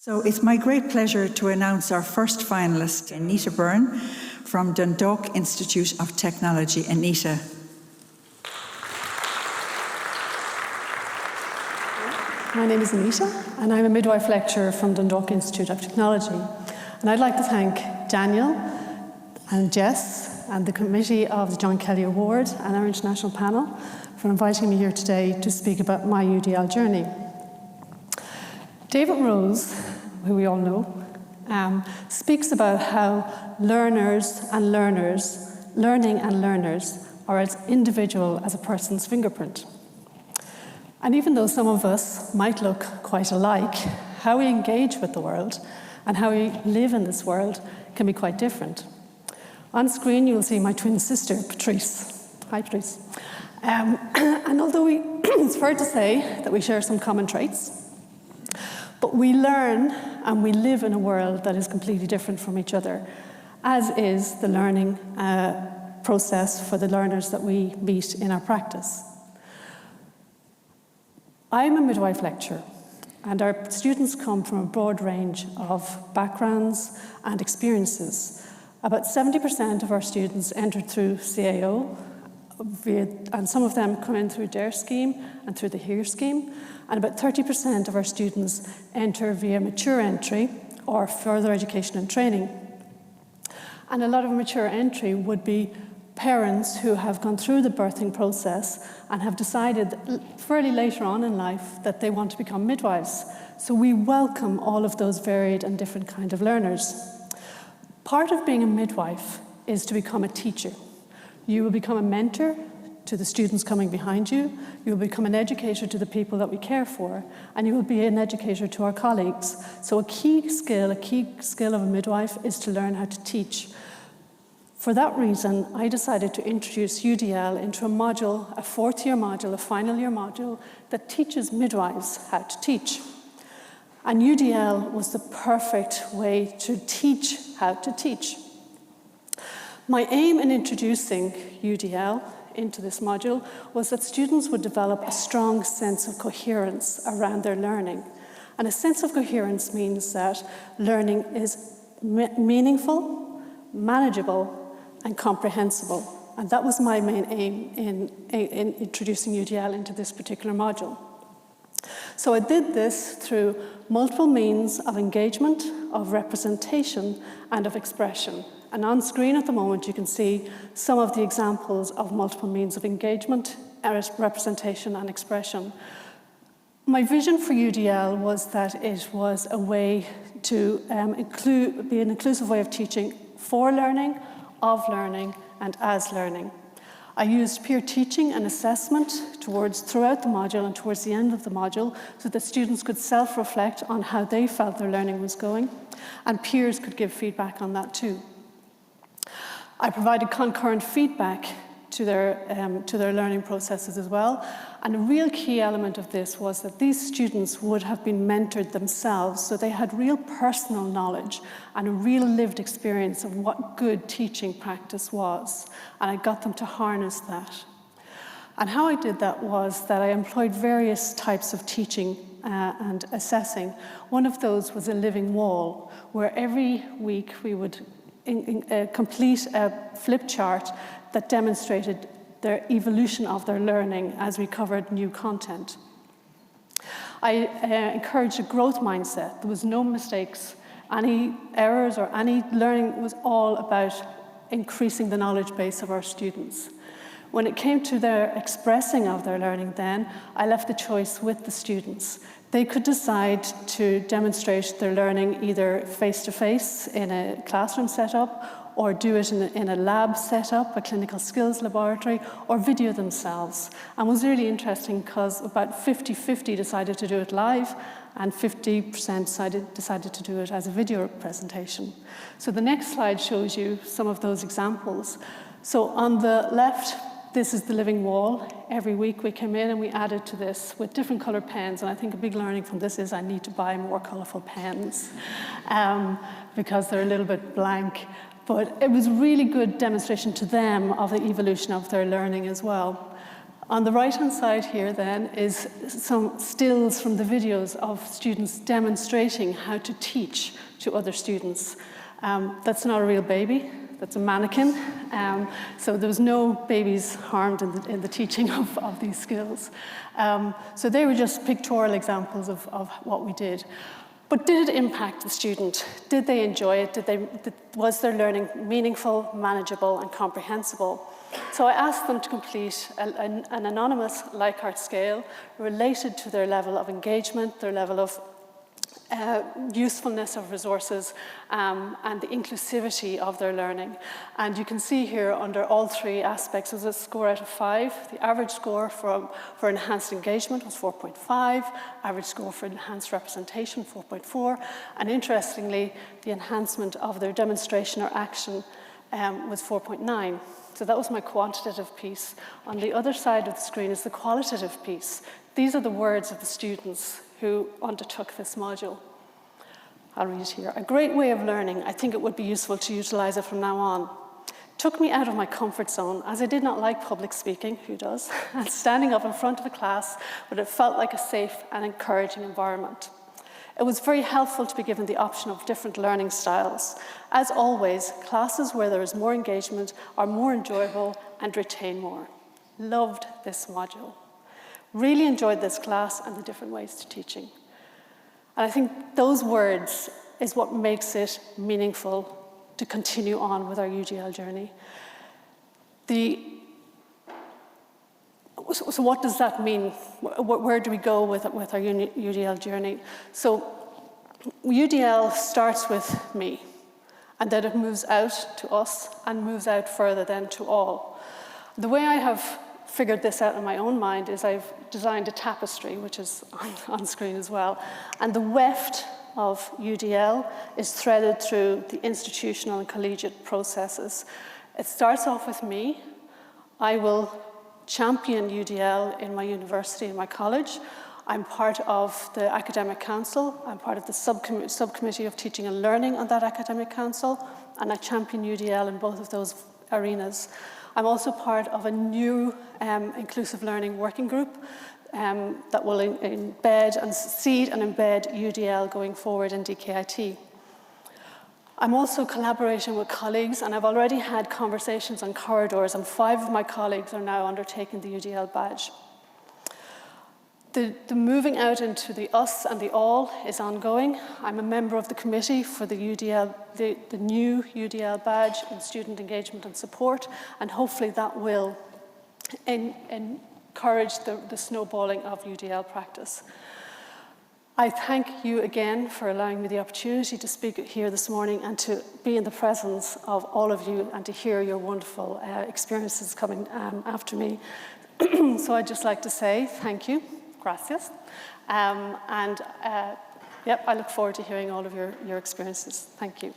So it's my great pleasure to announce our first finalist, Anita Byrne from Dundalk Institute of Technology. Anita. My name is Anita, and I'm a midwife lecturer from Dundalk Institute of Technology. And I'd like to thank Daniel and Jess and the committee of the John Kelly Award and our international panel for inviting me here today to speak about my UDL journey. David Rose, who we all know, speaks about how learning and learners are as individual as a person's fingerprint. And even though some of us might look quite alike, how we engage with the world and how we live in this world can be quite different. On screen, you will see my twin sister, Patrice. Hi, Patrice. And although it's fair to say that we share some common traits, but we learn and we live in a world that is completely different from each other, as is the learning process for the learners that we meet in our practice. I'm a midwife lecturer, and our students come from a broad range of backgrounds and experiences. About 70% of our students entered through CAO, and some of them come in through DARE scheme and through the HERE scheme, and about 30% of our students enter via mature entry or further education and training. And a lot of mature entry would be parents who have gone through the birthing process and have decided fairly later on in life that they want to become midwives. So we welcome all of those varied and different kind of learners. Part of being a midwife is to become a teacher. You will become a mentor to the students coming behind you. You will become an educator to the people that we care for, and you will be an educator to our colleagues. So a key skill of a midwife is to learn how to teach. For that reason, I decided to introduce UDL into a module, a fourth-year module, a final-year module, that teaches midwives how to teach. And UDL was the perfect way to teach how to teach. My aim in introducing UDL into this module was that students would develop a strong sense of coherence around their learning. And a sense of coherence means that learning is meaningful, manageable, and comprehensible. And that was my main aim in introducing UDL into this particular module. So I did this through multiple means of engagement, of representation, and of expression. And on screen at the moment, you can see some of the examples of multiple means of engagement, representation, and expression. My vision for UDL was that it was a way to be an inclusive way of teaching for learning, of learning, and as learning. I used peer teaching and assessment throughout the module and towards the end of the module so that students could self-reflect on how they felt their learning was going, and peers could give feedback on that too. I provided concurrent feedback to their learning processes as well. And a real key element of this was that these students would have been mentored themselves, so they had real personal knowledge and a real lived experience of what good teaching practice was. And I got them to harness that. And how I did that was that I employed various types of teaching and assessing. One of those was a living wall, where every week we would complete a flip chart that demonstrated their evolution of their learning as we covered new content. I encouraged a growth mindset. There was no mistakes, any errors or any learning. It was all about increasing the knowledge base of our students. When it came to their expressing of their learning then, I left the choice with the students. They could decide to demonstrate their learning either face-to-face in a classroom setup, or do it in a lab setup, a clinical skills laboratory, or video themselves. And it was really interesting because about 50-50 decided to do it live, and 50% decided to do it as a video presentation. So the next slide shows you some of those examples. So on the left, this is the living wall. Every week we came in and we added to this with different colored pens. And I think a big learning from this is I need to buy more colorful pens because they're a little bit blank. But it was really good demonstration to them of the evolution of their learning as well. On the right-hand side here then is some stills from the videos of students demonstrating how to teach to other students. That's not a real baby, that's a mannequin. So there was no babies harmed in the teaching of these skills. So they were just pictorial examples of what we did. But did it impact the student? Did they enjoy it? Was their learning meaningful, manageable, and comprehensible? So I asked them to complete an anonymous Likert scale related to their level of engagement, their level of usefulness of resources, and the inclusivity of their learning. And you can see here under all three aspects is a score out of 5. The average score for enhanced engagement was 4.5, average score for enhanced representation 4.4, and interestingly, the enhancement of their demonstration or action was 4.9. So that was my quantitative piece. On the other side of the screen is the qualitative piece. These are the words of the students who undertook this module. I'll read it here. A great way of learning. I think it would be useful to utilize it from now on. Took me out of my comfort zone, as I did not like public speaking, who does, and standing up in front of a class, but it felt like a safe and encouraging environment. It was very helpful to be given the option of different learning styles. As always, classes where there is more engagement are more enjoyable and retain more. Loved this module. Really enjoyed this class and the different ways to teaching. And I think those words is what makes it meaningful to continue on with our UDL journey. So what does that mean? Where do we go with our UDL journey? So UDL starts with me, and then it moves out to us and moves out further then to all. The way I have figured this out in my own mind is I've designed a tapestry, which is on screen as well. And the weft of UDL is threaded through the institutional and collegiate processes. It starts off with me. I will champion UDL in my university, in my college. I'm part of the academic council. I'm part of the subcommittee of teaching and learning on that academic council, and I champion UDL in both of those arenas. I'm also part of a new inclusive learning working group that will embed and seed and embed UDL going forward in DKIT. I'm also collaborating with colleagues, and I've already had conversations on corridors, and 5 of my colleagues are now undertaking the UDL badge. The moving out into the us and the all is ongoing. I'm a member of the committee for the UDL, the new UDL badge in student engagement and support, and hopefully that will encourage the snowballing of UDL practice. I thank you again for allowing me the opportunity to speak here this morning and to be in the presence of all of you and to hear your wonderful experiences coming after me. So I'd just like to say thank you. Gracias. Yep, I look forward to hearing all of your experiences. Thank you.